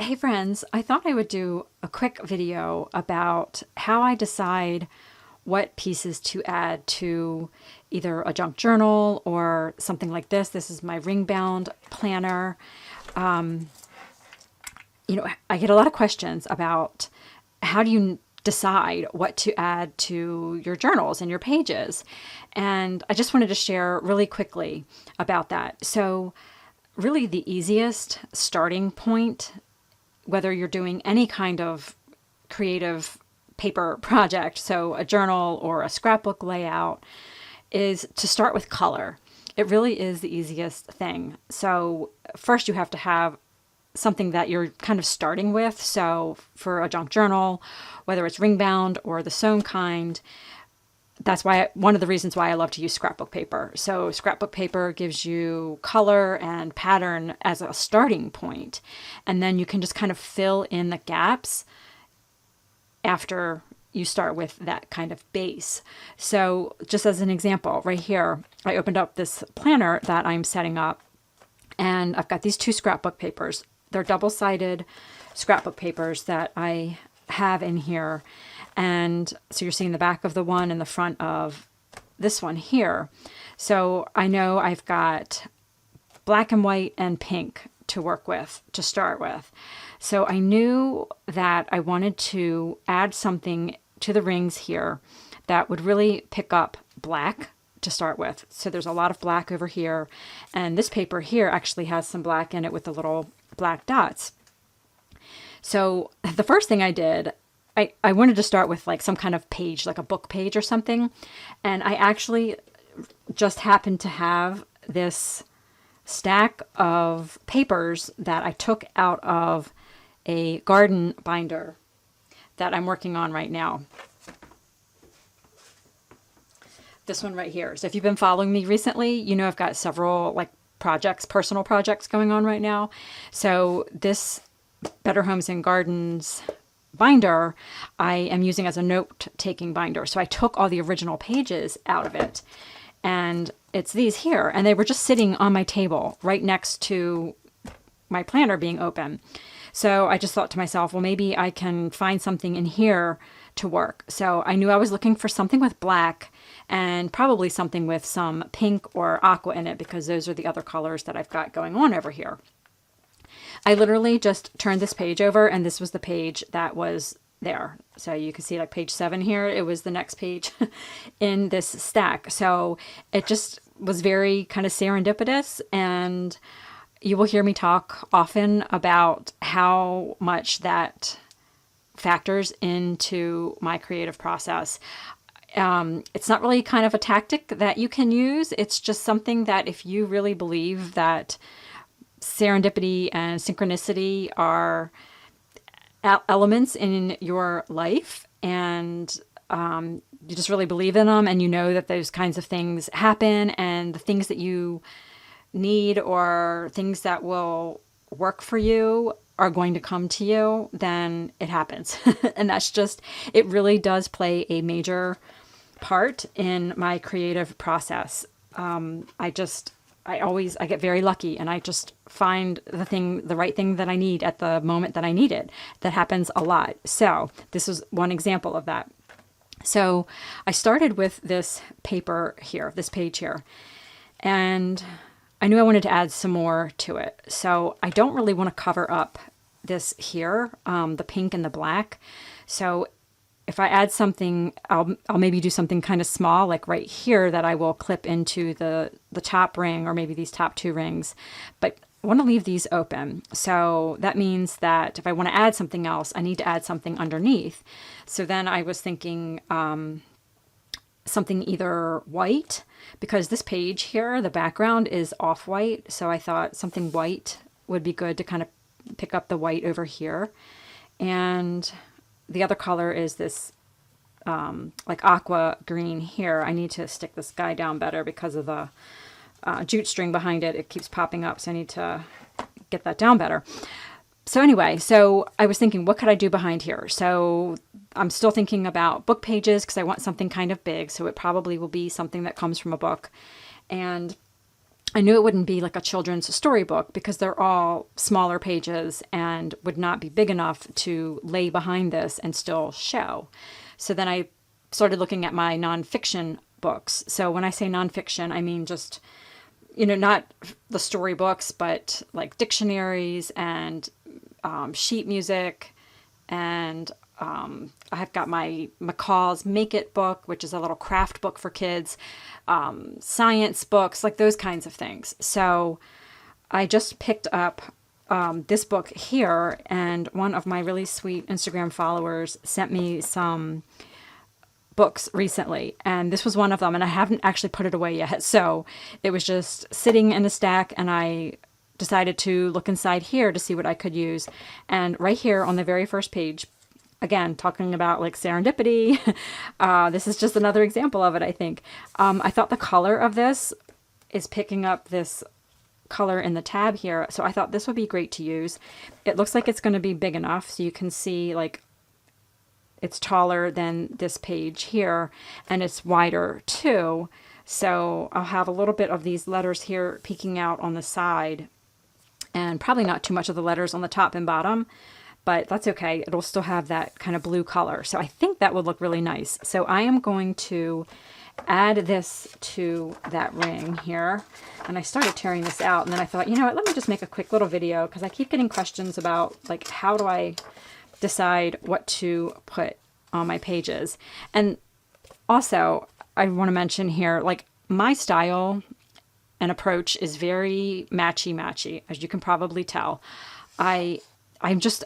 Hey friends, I thought I would do a quick video about how I decide what pieces to add to either a junk journal or something like this. This is my ring bound planner. I get a lot of questions about how do you decide what to add to your journals and your pages. And I just wanted to share really quickly about that. So really the easiest starting point, whether you're doing any kind of creative paper project, so a journal or a scrapbook layout, is to start with color. It really is the easiest thing. So first you have to have something that you're kind of starting with. So for a junk journal, whether it's ring bound or the sewn kind, that's why one of the reasons why I love to use scrapbook paper. So scrapbook paper gives you color and pattern as a starting point, and then you can just kind of fill in the gaps after you start with that kind of base. So just as an example, right here, I opened up this planner that I'm setting up, and I've got these two scrapbook papers. They're double-sided scrapbook papers that I have in here. And so you're seeing the back of the one and the front of this one here. So I know I've got black and white and pink to work with, to start with. So I knew that I wanted to add something to the rings here that would really pick up black to start with. So there's a lot of black over here. And this paper here actually has some black in it with the little black dots. So the first thing I did, I wanted to start with like some kind of page, like a book page or something. And I actually just happened to have this stack of papers that I took out of a garden binder that I'm working on right now. This one right here. So if you've been following me recently, you know I've got several like projects, personal projects going on right now. So this Better Homes and Gardens binder I am using as a note-taking binder. So I took all the original pages out of it, and it's these here, and they were just sitting on my table right next to my planner being open. So I just thought to myself, well, maybe I can find something in here to work. So I knew I was looking for something with black and probably something with some pink or aqua in it, because those are the other colors that I've got going on over here. I literally just turned this page over, and this was the page that was there. So you can see like page 7 here. It was the next page in this stack. So it just was very kind of serendipitous, and you will hear me talk often about how much that factors into my creative process. It's not really kind of a tactic that you can use. It's just something that if you really believe that serendipity and synchronicity are elements in your life, and you just really believe in them, and you know that those kinds of things happen, and the things that you need or things that will work for you are going to come to you, then it happens. And that's just, it really does play a major part in my creative process. I get very lucky, and I just find the right thing that I need at the moment that I need it. That happens a lot. So this is one example of that. So I started with this paper here, this page here, and I knew I wanted to add some more to it. So I don't really want to cover up this here, the pink and the black. So if I add something, I'll maybe do something kind of small, like right here, that I will clip into the top ring, or maybe these top 2 rings. But I want to leave these open. So that means that if I want to add something else, I need to add something underneath. So then I was thinking something either white, because this page here, the background is off-white. So I thought something white would be good to kind of pick up the white over here. And the other color is this like aqua green here. I need to stick this guy down better because of the jute string behind it. It keeps popping up, so I need to get that down better. So anyway, so I was thinking, what could I do behind here? So I'm still thinking about book pages, because I want something kind of big, so it probably will be something that comes from a book. And I knew it wouldn't be like a children's storybook because they're all smaller pages and would not be big enough to lay behind this and still show. So then I started looking at my nonfiction books. So when I say nonfiction, I mean just, not the storybooks, but like dictionaries and sheet music. And I've got my McCall's Make It book, which is a little craft book for kids, science books, like those kinds of things. So I just picked up this book here, and one of my really sweet Instagram followers sent me some books recently, and this was one of them, and I haven't actually put it away yet. So it was just sitting in a stack, and I decided to look inside here to see what I could use. And right here on the very first page, again, talking about like serendipity, this is just another example of it, I think. I thought the color of this is picking up this color in the tab here, so I thought this would be great to use. It looks like it's going to be big enough, so you can see like it's taller than this page here, and it's wider too. So I'll have a little bit of these letters here peeking out on the side, and probably not too much of the letters on the top and bottom, but that's okay. It'll still have that kind of blue color. So I think that would look really nice. So I am going to add this to that ring here. And I started tearing this out, and then I thought, you know what, let me just make a quick little video, because I keep getting questions about like, how do I decide what to put on my pages? And also I want to mention here, like, my style and approach is very matchy, as you can probably tell. I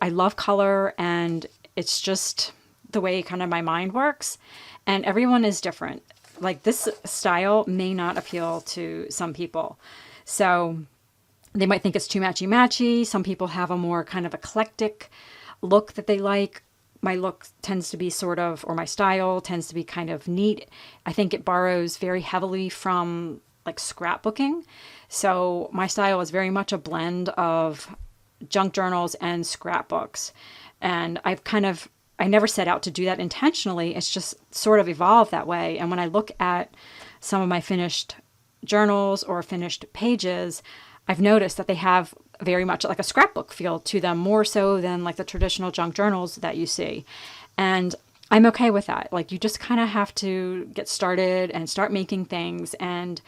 love color, and it's just the way kind of my mind works, and everyone is different. Like, this style may not appeal to some people. So they might think it's too matchy. Some people have a more kind of eclectic look that they like. My look tends to be or my style tends to be kind of neat. I think it borrows very heavily from like scrapbooking. So my style is very much a blend of junk journals and scrapbooks. And I never set out to do that intentionally. It's just sort of evolved that way. And when I look at some of my finished journals or finished pages, I've noticed that they have very much like a scrapbook feel to them, more so than like the traditional junk journals that you see. And I'm okay with that. Like, you just kind of have to get started and start making things, and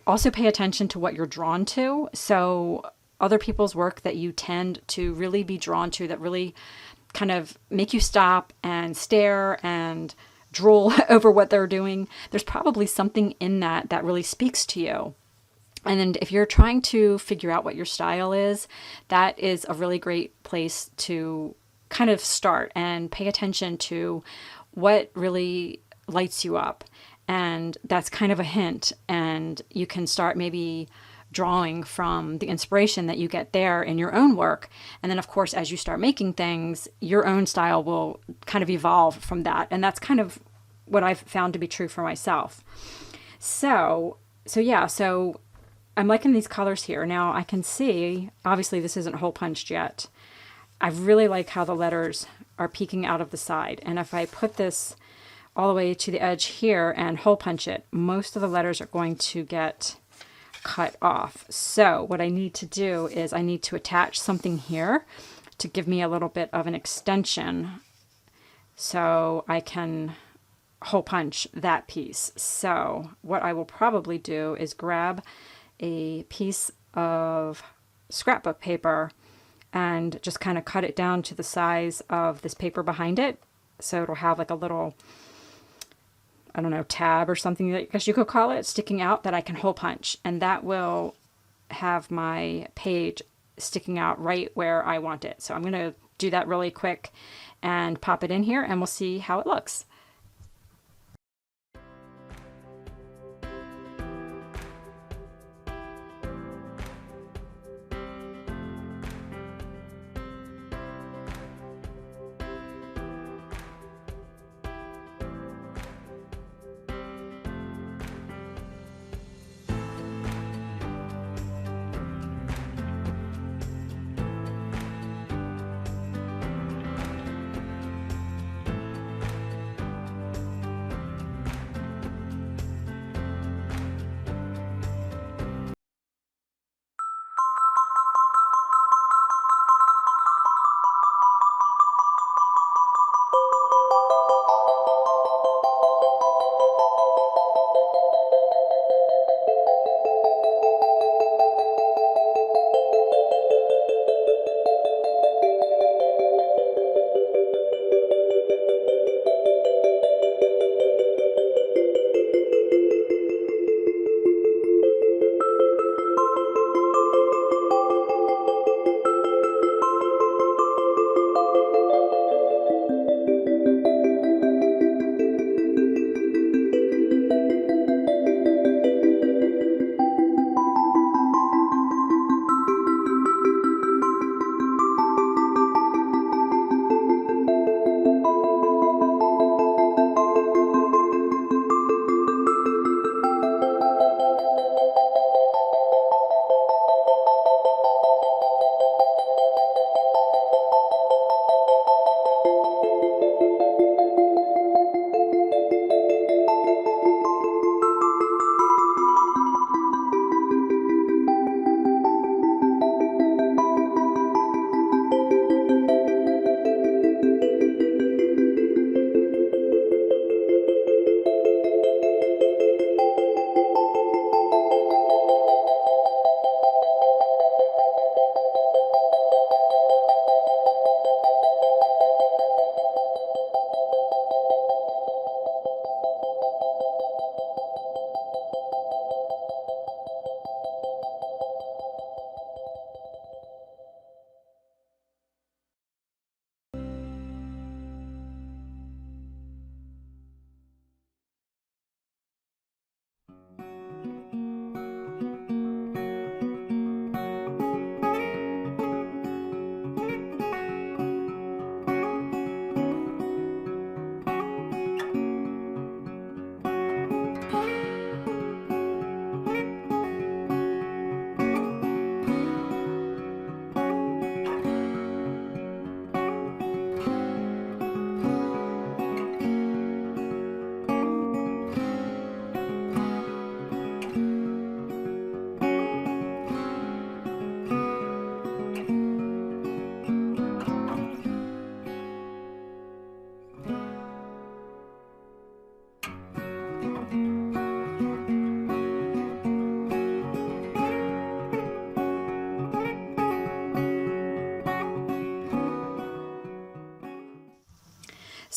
also pay attention to what you're drawn to. So other people's work that you tend to really be drawn to, that really kind of make you stop and stare and drool over what they're doing, there's probably something in that that really speaks to you. And if you're trying to figure out what your style is, that is a really great place to kind of start and pay attention to what really lights you up. And that's kind of a hint. And you can start maybe drawing from the inspiration that you get there in your own work. And then, of course, as you start making things, your own style will kind of evolve from that. And that's kind of what I've found to be true for myself. So I'm liking these colors here. Now I can see, obviously this isn't hole punched yet. I really like how the letters are peeking out of the side. And if I put this all the way to the edge here and hole punch it, most of the letters are going to get cut off. So what I need to do is I need to attach something here to give me a little bit of an extension so I can hole punch that piece. So what I will probably do is grab a piece of scrapbook paper and just kind of cut it down to the size of this paper behind it. So it'll have like a little, I don't know, tab or something, I guess you could call it, sticking out that I can hole punch. And that will have my page sticking out right where I want it. So I'm going to do that really quick and pop it in here, and we'll see how it looks.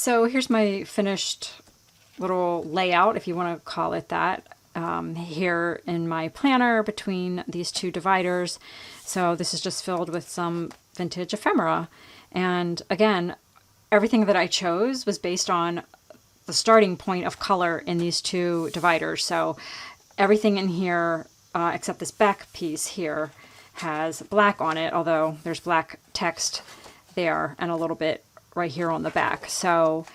So here's my finished little layout, if you want to call it that, here in my planner between these two dividers. So this is just filled with some vintage ephemera. And again, everything that I chose was based on the starting point of color in these two dividers. So everything in here, except this back piece here, has black on it, although there's black text there and a little bit right here on the back. So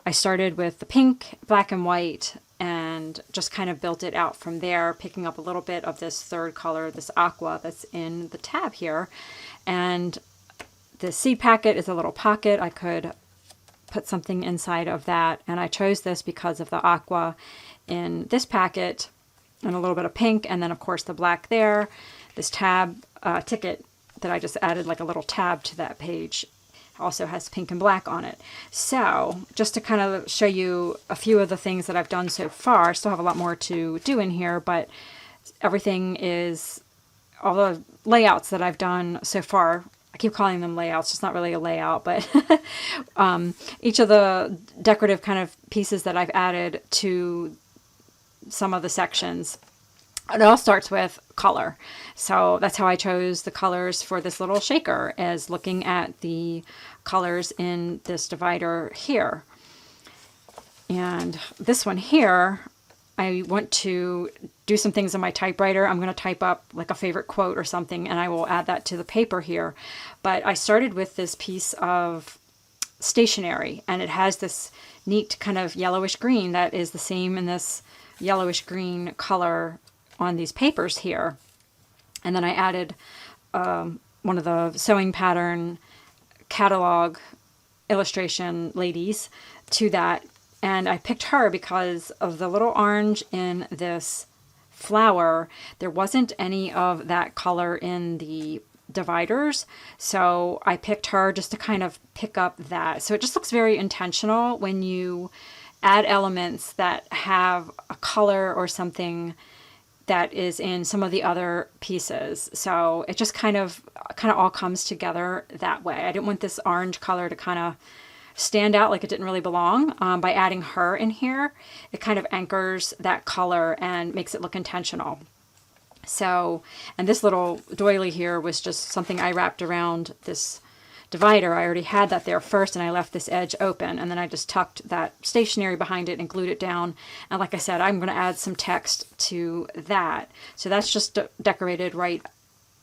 I started with the pink, black and white, and just kind of built it out from there, picking up a little bit of this third color, this aqua that's in the tab here. And the seed packet is a little pocket. I could put something inside of that, and I chose this because of the aqua in this packet and a little bit of pink, and then of course the black there. This tab ticket that I just added like a little tab to that page also has pink and black on it. So just to kind of show you a few of the things that I've done so far, I still have a lot more to do in here, but everything is, all the layouts that I've done so far, I keep calling them layouts, it's not really a layout, but each of the decorative kind of pieces that I've added to some of the sections, it all starts with color. So that's how I chose the colors for this little shaker, as looking at the colors in this divider here. And this one here, I want to do some things on my typewriter. I'm going to type up like a favorite quote or something, and I will add that to the paper here. But I started with this piece of stationery, and it has this neat kind of yellowish green that is the same in this yellowish green color on these papers here. And then I added one of the sewing pattern catalog illustration ladies to that. And I picked her because of the little orange in this flower. There wasn't any of that color in the dividers. So I picked her just to kind of pick up that. So it just looks very intentional when you add elements that have a color or something that is in some of the other pieces. So it just kind of all comes together that way. I didn't want this orange color to kind of stand out like it didn't really belong. By adding her in here, it kind of anchors that color and makes it look intentional. So, and this little doily here was just something I wrapped around this divider. I already had that there first, and I left this edge open, and then I just tucked that stationery behind it and glued it down. And like I said, I'm going to add some text to that. So that's just decorated right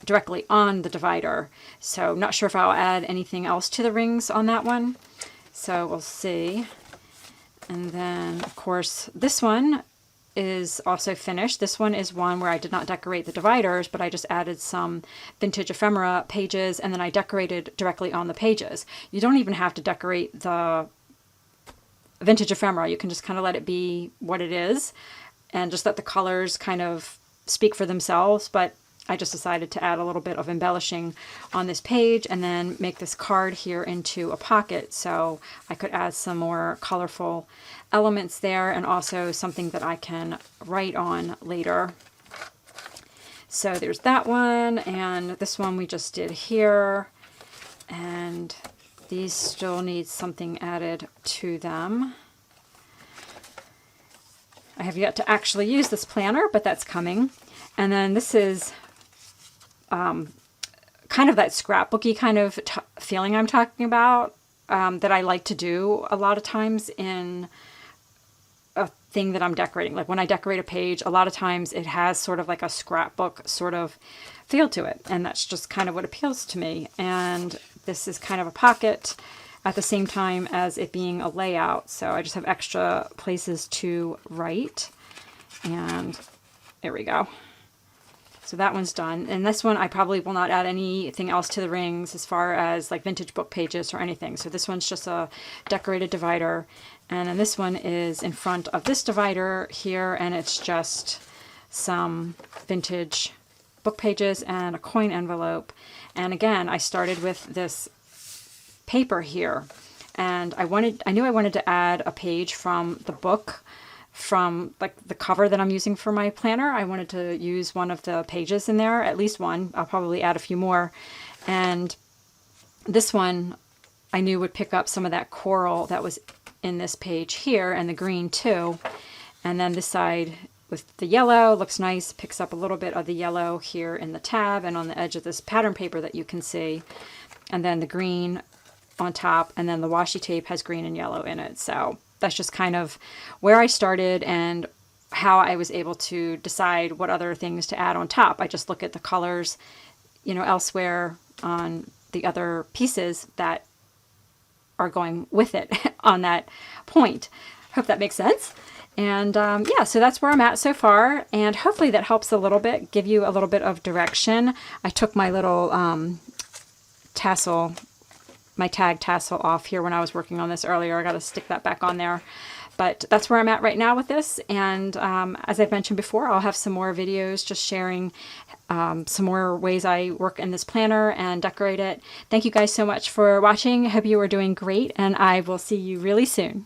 directly on the divider. So not sure if I'll add anything else to the rings on that one. So we'll see. And then of course this one is also finished. This one is one where I did not decorate the dividers, but I just added some vintage ephemera pages, and then I decorated directly on the pages. You don't even have to decorate the vintage ephemera. You can just kind of let it be what it is and just let the colors kind of speak for themselves. But I just decided to add a little bit of embellishing on this page and then make this card here into a pocket, so I could add some more colorful elements there, and also something that I can write on later. So there's that one, and this one we just did here, and these still need something added to them. I have yet to actually use this planner, but that's coming. And then this is kind of that scrapbooky kind of feeling I'm talking about, that I like to do a lot of times in a thing that I'm decorating. Like when I decorate a page, a lot of times it has sort of like a scrapbook sort of feel to it, and that's just kind of what appeals to me. And this is kind of a pocket at the same time as it being a layout, so I just have extra places to write. And there we go. So that one's done. And this one, I probably will not add anything else to the rings as far as like vintage book pages or anything. So this one's just a decorated divider. And then this one is in front of this divider here, and it's just some vintage book pages and a coin envelope. And again, I started with this paper here, and I knew I wanted to add a page from the book, from like the cover that I'm using for my planner. I wanted to use one of the pages in there, at least one. I'll probably add a few more. And this one I knew would pick up some of that coral that was in this page here, and the green too. And then this side with the yellow looks nice, picks up a little bit of the yellow here in the tab and on the edge of this pattern paper that you can see. And then the green on top, and then the washi tape has green and yellow in it. So that's just kind of where I started and how I was able to decide what other things to add on top. I just look at the colors, you know, elsewhere on the other pieces that are going with it on that point. Hope that makes sense. And yeah, so that's where I'm at so far, and hopefully that helps a little bit, give you a little bit of direction. I took my little tassel, my tag tassel off here when I was working on this earlier. I got to stick that back on there. But that's where I'm at right now with this, and as I've mentioned before, I'll have some more videos just sharing some more ways I work in this planner and decorate it. Thank you guys so much for watching. I hope you are doing great, and I will see you really soon.